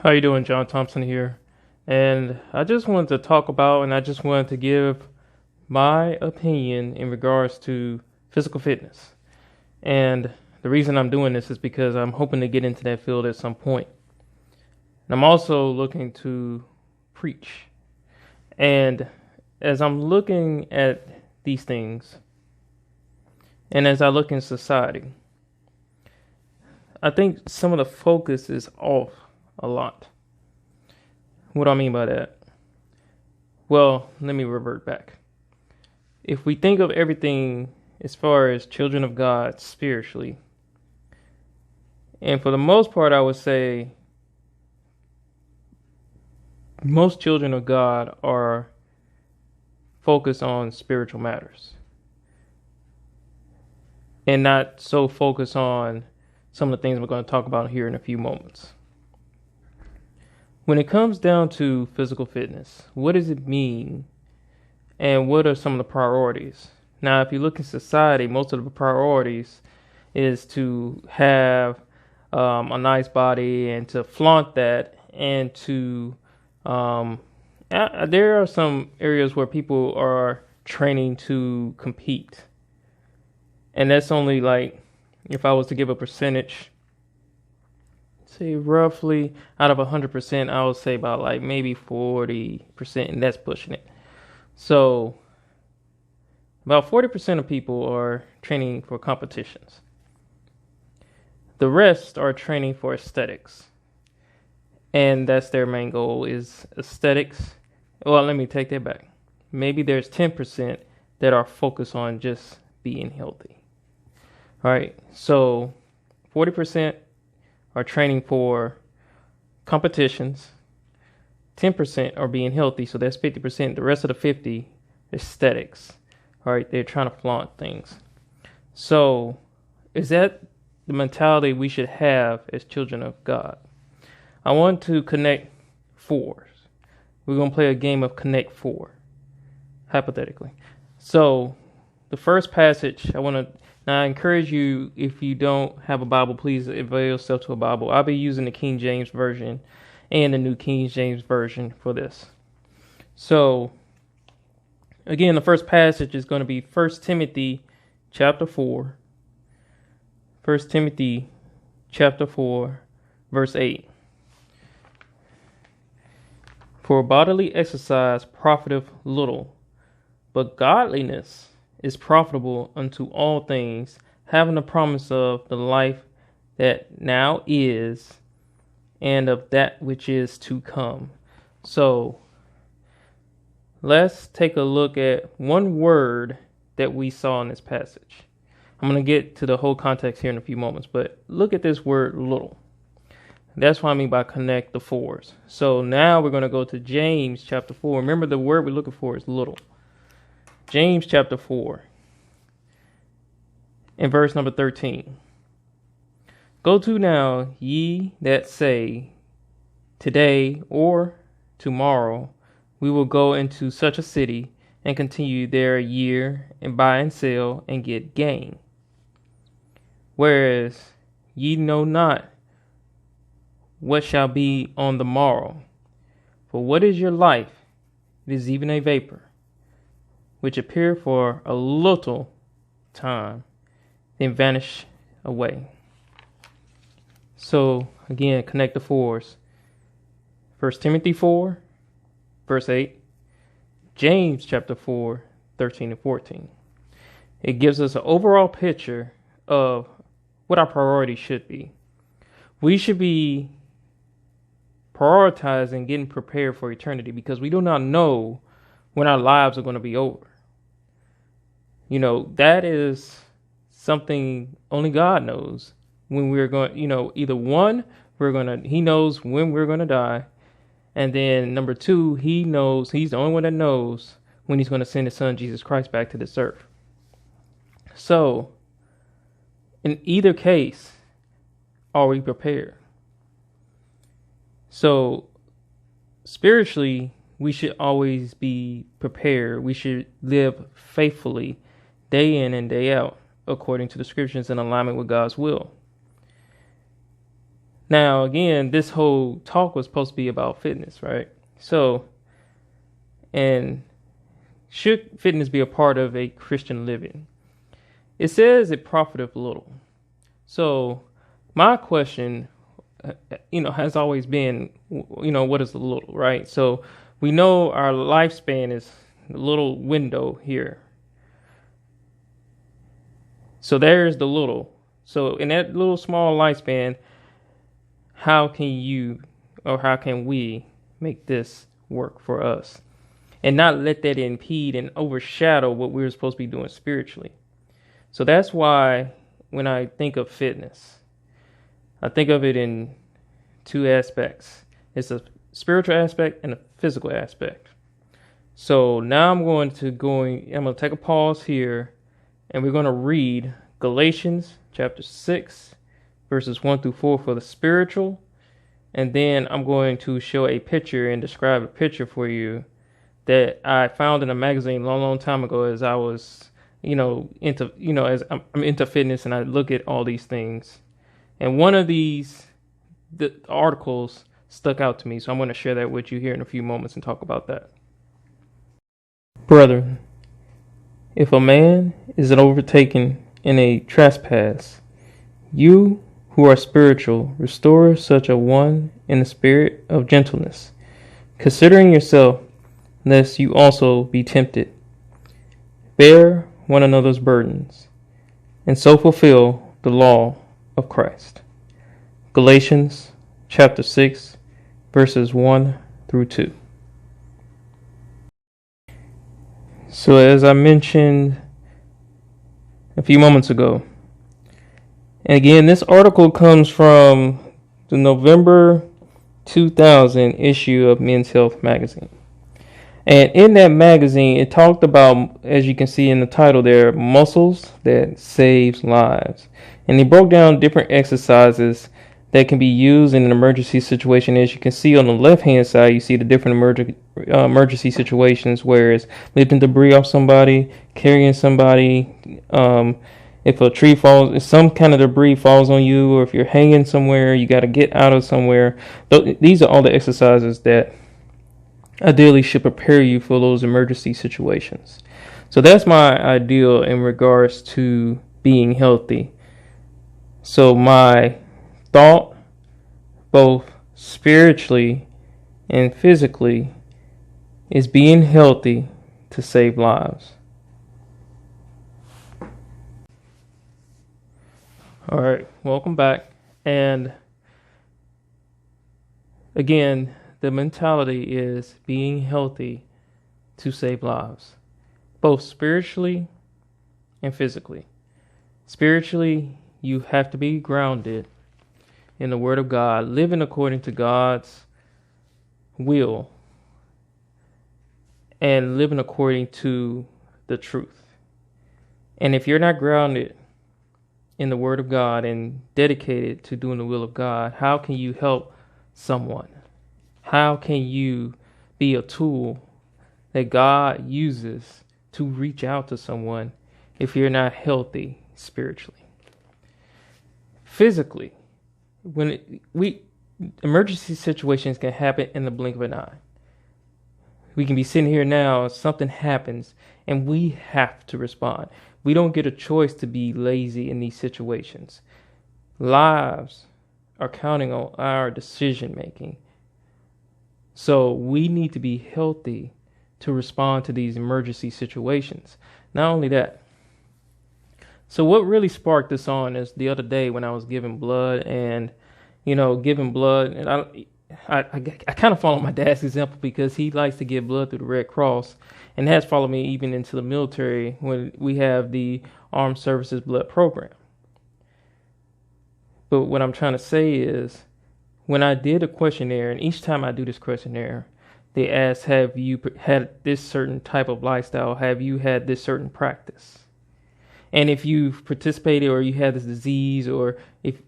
How you doing? John Thompson here. And I just wanted to talk about and I just wanted to give my opinion in regards to physical fitness. And the reason I'm doing this is because I'm hoping to get into that field at some point. And I'm also looking to preach. And as I'm looking at these things and as I look in society, I think some of the focus is off a lot. What do I mean by that? Well, let me revert back. If we think of everything as far as children of God spiritually, and for the most part, I would say most children of God are focused on spiritual matters and not so focused on some of the things we're going to talk about here in a few moments. When it comes down to physical fitness, what does it mean and what are some of the priorities? Now, if you look in society, most of the priorities is to have a nice body and to flaunt that and to there are some areas where people are training to compete. And that's only like, if I was to give a percentage, say roughly out of 100%, I would say about like maybe 40%, and that's pushing it. So about 40% of people are training for competitions. The rest are training for aesthetics. And that's their main goal is aesthetics. Well, let me take that back. Maybe there's 10% that are focused on just being healthy. All right. So 40% are training for competitions. 10% are being healthy. So that's 50%. The rest of the 50, aesthetics. All right. They're trying to flaunt things. So is that the mentality we should have as children of God? I want to connect fours. We're going to play a game of connect four, hypothetically. So the first passage I encourage you, if you don't have a Bible, please avail yourself to a Bible. I'll be using the King James Version and the New King James Version for this. So again, the first passage is going to be 1 Timothy chapter 4. 1 Timothy chapter 4, verse 8. For bodily exercise profiteth little, but godliness is profitable unto all things, having the promise of the life that now is, and of that which is to come. So, let's take a look at one word that we saw in this passage. I'm going to get to the whole context here in a few moments, but look at this word little. That's what I mean by connect the fours. So now we're going to go to James chapter 4. Remember, the word we're looking for is little. James chapter 4 and verse number 13. Go to now, ye that say, today or tomorrow we will go into such a city and continue there a year and buy and sell and get gain. Whereas ye know not what shall be on the morrow. For what is your life? It is even a vapor, which appear for a little time, then vanish away. So again, connect the fours. 1 Timothy 4, verse 8. James chapter 4, 13 and 14. It gives us an overall picture of what our priorities should be. We should be prioritizing getting prepared for eternity because we do not know when our lives are going to be over. You know, that is something only God knows when we're going, either one, he knows when we're going to die. And then number two, he knows, he's the only one that knows when he's going to send his son, Jesus Christ, back to this earth. So in either case, are we prepared? So spiritually, we should always be prepared. We should live faithfully day in and day out according to the scriptures in alignment with God's will. Now, again, this whole talk was supposed to be about fitness, right? So, and should fitness be a part of a Christian living? It says it profiteth little. So, my question, has always been, what is the little, right? So, we know our lifespan is a little window here. So, there's the little. So, in that little small lifespan, how can we make this work for us and not let that impede and overshadow what we're supposed to be doing spiritually? So that's why when I think of fitness, I think of it in two aspects. It's a spiritual aspect and a physical aspect. So now I'm going to take a pause here, and we're going to read Galatians chapter 6, verses 1 through 4 for the spiritual. And then I'm going to show a picture and describe a picture for you that I found in a magazine a long, long time ago as I was, as I'm into fitness and I look at all these things. And one of the articles stuck out to me. So I'm going to share that with you here in a few moments and talk about that. Brethren, if a man is overtaken in a trespass, you who are spiritual, restore such a one in the spirit of gentleness, considering yourself, lest you also be tempted. Bear one another's burdens, and so fulfill the law of Christ. Galatians chapter 6, verses 1 through 2. So as I mentioned a few moments ago, and again, this article comes from the November 2000 issue of Men's Health magazine. And in that magazine, it talked about, as you can see in the title there, muscles that saves lives. And they broke down different exercises that can be used in an emergency situation. As you can see on the left-hand side, you see the different emergency situations, where it's lifting debris off somebody, carrying somebody, if a tree falls, if some kind of debris falls on you, or if you're hanging somewhere, you got to get out of somewhere. These are all the exercises that ideally should prepare you for those emergency situations. So that's my ideal in regards to being healthy. So my thought, both spiritually and physically, is being healthy to save lives. All right, welcome back. And again, the mentality is being healthy to save lives, both spiritually and physically. Spiritually, you have to be grounded in the Word of God, living according to God's will, and living according to the truth. And if you're not grounded in the Word of God and dedicated to doing the will of God, how can you help someone? How can you be a tool that God uses to reach out to someone if you're not healthy spiritually? Physically, emergency situations can happen in the blink of an eye. We can be sitting here now, something happens, and we have to respond. We don't get a choice to be lazy in these situations. Lives are counting on our decision making. So we need to be healthy to respond to these emergency situations. Not only that, so what really sparked this on is the other day when I was giving blood, and giving blood, and I kind of follow my dad's example because he likes to give blood through the Red Cross, and has followed me even into the military when we have the Armed Services Blood Program. But what I'm trying to say is, when I did a questionnaire, and each time I do this questionnaire, they ask, have you had this certain type of lifestyle? Have you had this certain practice? And if you've participated, or you had this disease, or if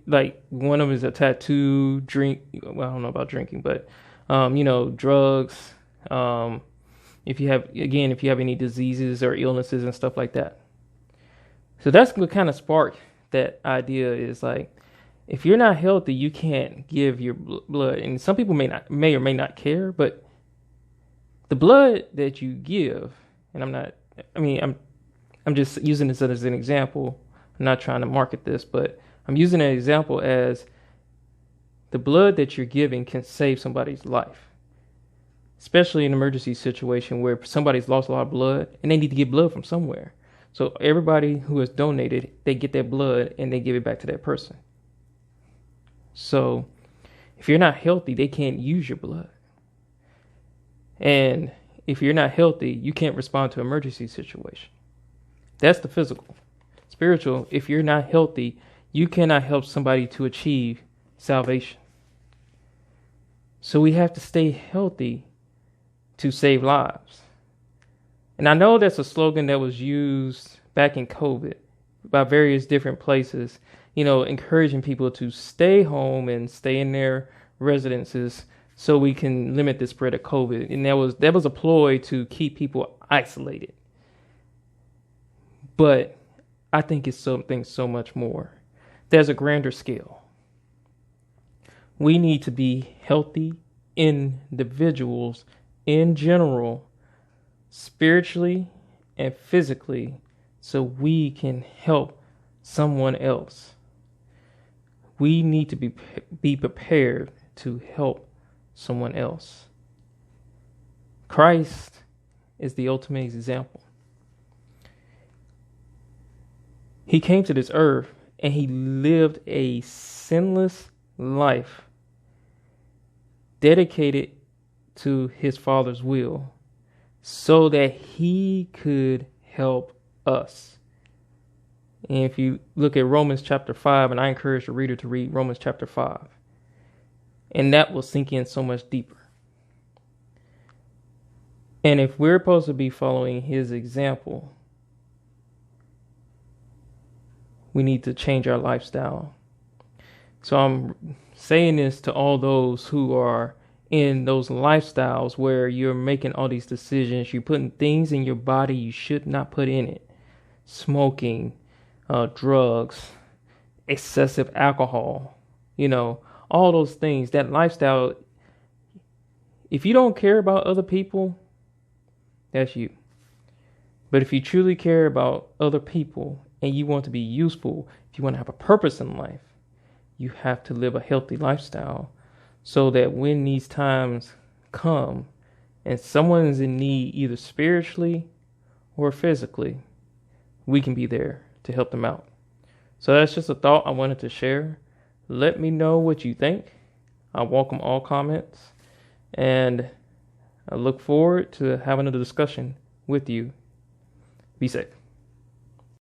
like one of them is a tattoo, drink, well, I don't know about drinking, but, drugs, if you have any diseases or illnesses and stuff like that. So that's what kind of sparked that idea, is like, If you're not healthy, you can't give your blood. And some people may or may not care, but the blood that you give, and I'm just using this as an example. I'm not trying to market this, but I'm using an example as the blood that you're giving can save somebody's life, especially in an emergency situation where somebody's lost a lot of blood and they need to get blood from somewhere. So everybody who has donated, they get that blood and they give it back to that person. So if you're not healthy, they can't use your blood. And if you're not healthy, you can't respond to an emergency situation. That's the physical. Spiritual, if you're not healthy, you cannot help somebody to achieve salvation. So we have to stay healthy to save lives. And I know that's a slogan that was used back in COVID by various different places, encouraging people to stay home and stay in their residences so we can limit the spread of COVID. And that was a ploy to keep people isolated. But I think it's something so much more. There's a grander scale. We need to be healthy individuals in general, spiritually and physically, so we can help someone else. We need to be prepared to help someone else. Christ is the ultimate example. He came to this earth and he lived a sinless life dedicated to his Father's will so that he could help us. And if you look at Romans chapter 5, and I encourage the reader to read Romans chapter 5, and that will sink in so much deeper. And if we're supposed to be following his example, we need to change our lifestyle. So I'm saying this to all those who are in those lifestyles where you're making all these decisions. You're putting things in your body you should not put in it. Smoking, drugs, excessive alcohol, all those things. That lifestyle, if you don't care about other people, that's you. But if you truly care about other people and you want to be useful, if you want to have a purpose in life, you have to live a healthy lifestyle so that when these times come and someone is in need, either spiritually or physically, we can be there to help them out. So that's just a thought I wanted to share. Let me know what you think. I welcome all comments, and I look forward to having a discussion with you. Be safe.